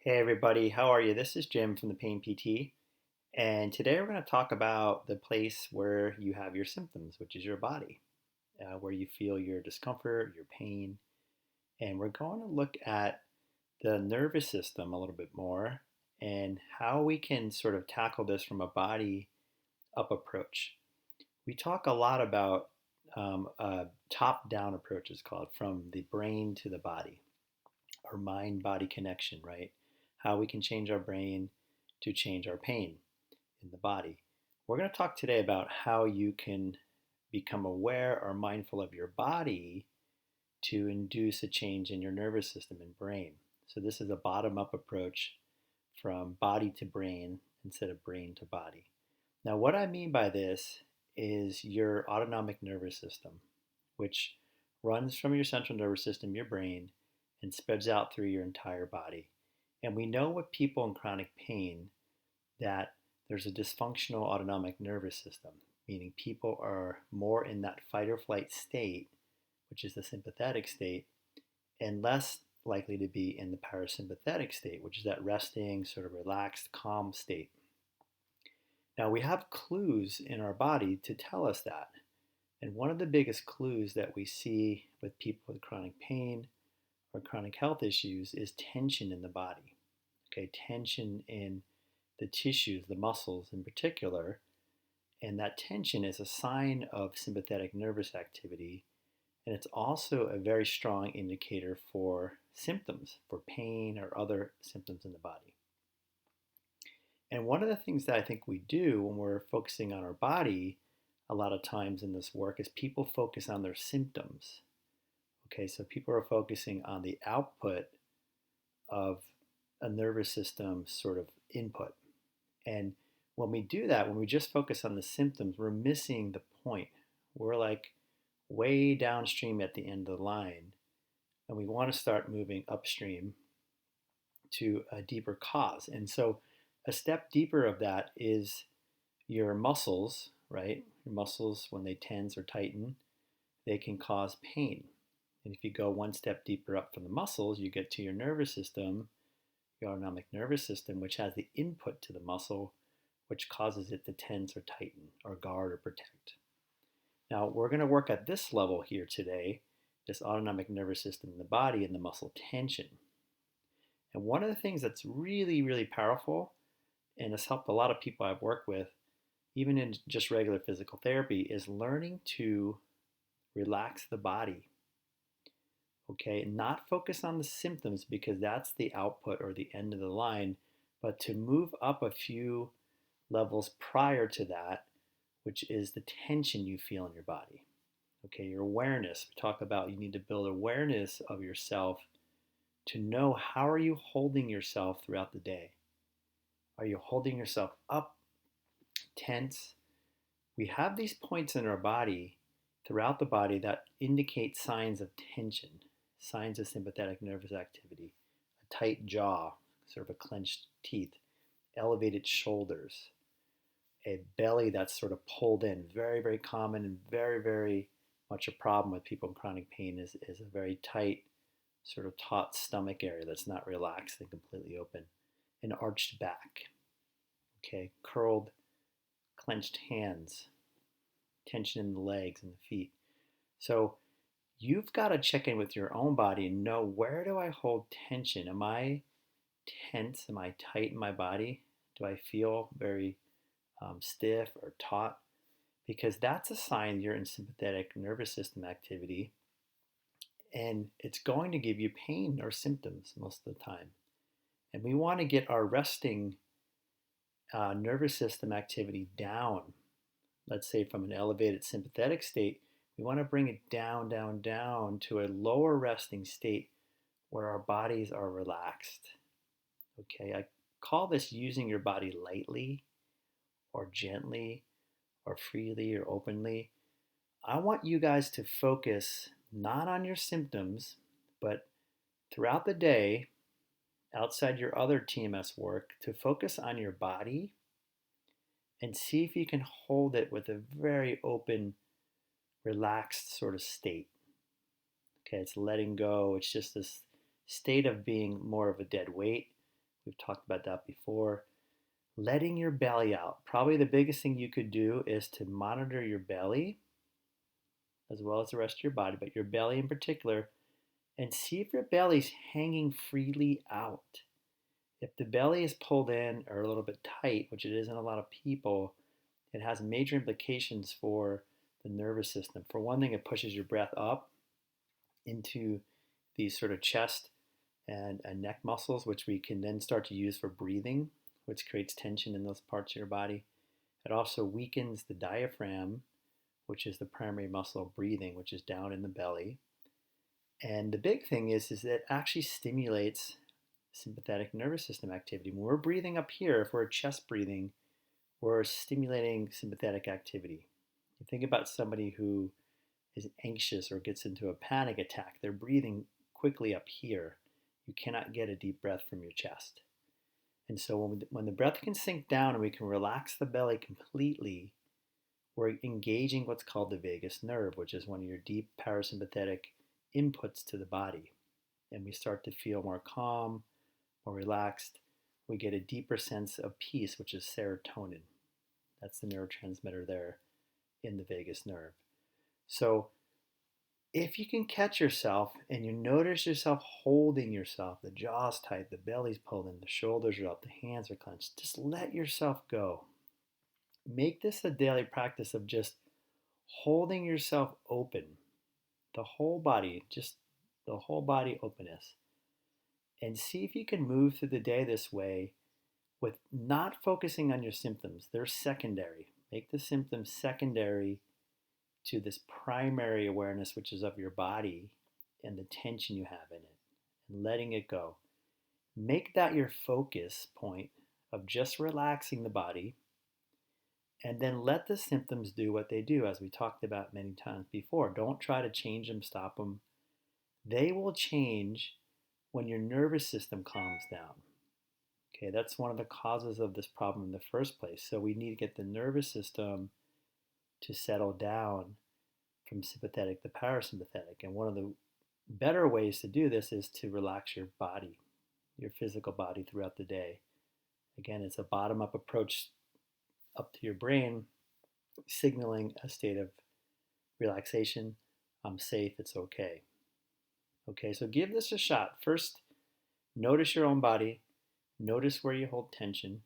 Hey everybody, how are you? This is Jim from the Pain PT, and today we're going to talk about the place where you have your symptoms, which is your body, where you feel your discomfort, your pain, and we're going to look at the nervous system a little bit more and how we can sort of tackle this from a body up approach. We talk a lot about a top down approach, it's called, from the brain to the body, or mind body connection, right? How we can change our brain to change our pain in the body. We're going to talk today about how you can become aware or mindful of your body to induce a change in your nervous system and brain. So, this is a bottom up approach from body to brain instead of brain to body. Now, what I mean by this is your autonomic nervous system, which runs from your central nervous system, your brain, and spreads out through your entire body. And we know with people in chronic pain that there's a dysfunctional autonomic nervous system, meaning people are more in that fight or flight state, which is the sympathetic state, and less likely to be in the parasympathetic state, which is that resting, sort of relaxed, calm state. Now, we have clues in our body to tell us that. And one of the biggest clues that we see with people with chronic pain or chronic health issues is tension in the body. Okay, tension in the tissues, the muscles in particular. And that tension is a sign of sympathetic nervous activity. And it's also a very strong indicator for symptoms, for pain or other symptoms in the body. And one of the things that I think we do when we're focusing on our body a lot of times in this work is people focus on their symptoms. Okay, so people are focusing on the output of a nervous system sort of input. And when we do that, when we just focus on the symptoms, we're missing the point. We're like way downstream at the end of the line, and we want to start moving upstream to a deeper cause. And so a step deeper of that is your muscles, right? Your muscles, when they tense or tighten, they can cause pain. And if you go one step deeper up from the muscles, you get to your nervous system, your autonomic nervous system, which has the input to the muscle, which causes it to tense or tighten or guard or protect. Now, we're going to work at this level here today, this autonomic nervous system in the body and the muscle tension. And one of the things that's really, really powerful, and has helped a lot of people I've worked with, even in just regular physical therapy, is learning to relax the body. Okay, not focus on the symptoms because that's the output or the end of the line, but to move up a few levels prior to that, which is the tension you feel in your body. Okay, your awareness. We talk about you need to build awareness of yourself to know how are you holding yourself throughout the day. Are you holding yourself up, tense? We have these points in our body, throughout the body, that indicate signs of tension, signs of sympathetic nervous activity, a tight jaw, sort of a clenched teeth, elevated shoulders, a belly that's sort of pulled in. Very, very common and very, very much a problem with people in chronic pain is a very tight, sort of taut stomach area that's not relaxed and completely open. An arched back, okay, curled, clenched hands, tension in the legs and the feet. So you've got to check in with your own body and know, where do I hold tension? Am I tense? Am I tight in my body? Do I feel very stiff or taut? Because that's a sign you're in sympathetic nervous system activity, and it's going to give you pain or symptoms most of the time. And we want to get our resting nervous system activity down. Let's say from an elevated sympathetic state, we want to bring it down, down, down to a lower resting state where our bodies are relaxed. Okay, I call this using your body lightly or gently or freely or openly. I want you guys to focus not on your symptoms, but throughout the day, outside your other TMS work, to focus on your body and see if you can hold it with a very open, relaxed sort of state. Okay, it's letting go. It's just this state of being more of a dead weight, We've talked about that before. Letting your belly out. Probably the biggest thing you could do is to monitor your belly as well as the rest of your body, but your belly in particular, and see if your belly's hanging freely out. If the belly is pulled in or a little bit tight, which it is in a lot of people, it has major implications for the nervous system. For one thing, it pushes your breath up into these sort of chest and neck muscles, which we can then start to use for breathing, which creates tension in those parts of your body. It also weakens the diaphragm, which is the primary muscle of breathing, which is down in the belly. And the big thing is it actually stimulates sympathetic nervous system activity. When we're breathing up here, if we're chest breathing, we're stimulating sympathetic activity. You think about somebody who is anxious or gets into a panic attack, they're breathing quickly up here. You cannot get a deep breath from your chest. And so when the breath can sink down and we can relax the belly completely, we're engaging what's called the vagus nerve, which is one of your deep parasympathetic inputs to the body. And we start to feel more calm, more relaxed. We get a deeper sense of peace, which is serotonin. That's the neurotransmitter there in the vagus nerve. So if you can catch yourself and you notice yourself holding yourself, the jaw's tight, the belly's pulled in, the shoulders are up, the hands are clenched, just let yourself go. Make this a daily practice of just holding yourself open, the whole body, just the whole body openness. And see if you can move through the day this way with not focusing on your symptoms. They're secondary. Make the symptoms secondary to this primary awareness, which is of your body and the tension you have in it, and letting it go. Make that your focus point of just relaxing the body, and then let the symptoms do what they do, as we talked about many times before. Don't try to change them, stop them. They will change when your nervous system calms down. Okay, that's one of the causes of this problem in the first place. So we need to get the nervous system to settle down from sympathetic to parasympathetic. And one of the better ways to do this is to relax your body, your physical body throughout the day. Again, it's a bottom-up approach up to your brain, signaling a state of relaxation. I'm safe, it's okay. Okay, so give this a shot. First, notice your own body, notice where you hold tension,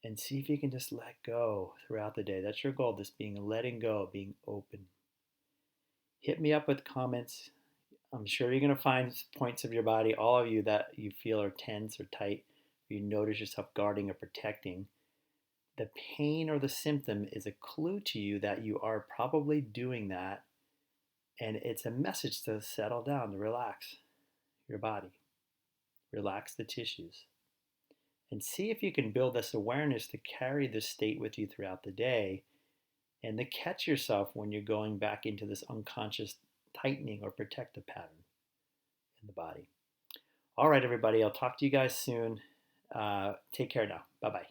and see if you can just let go throughout the day. That's your goal, this being letting go, being open. Hit me up with comments. I'm sure you're going to find points of your body, all of you, that you feel are tense or tight, or you notice yourself guarding or protecting. The pain or the symptom is a clue to you that you are probably doing that, and it's a message to settle down, to relax your body, relax the tissues, and see if you can build this awareness to carry this state with you throughout the day, and to catch yourself when you're going back into this unconscious tightening or protective pattern in the body. All right, everybody, I'll talk to you guys soon. Take care now. Bye-bye.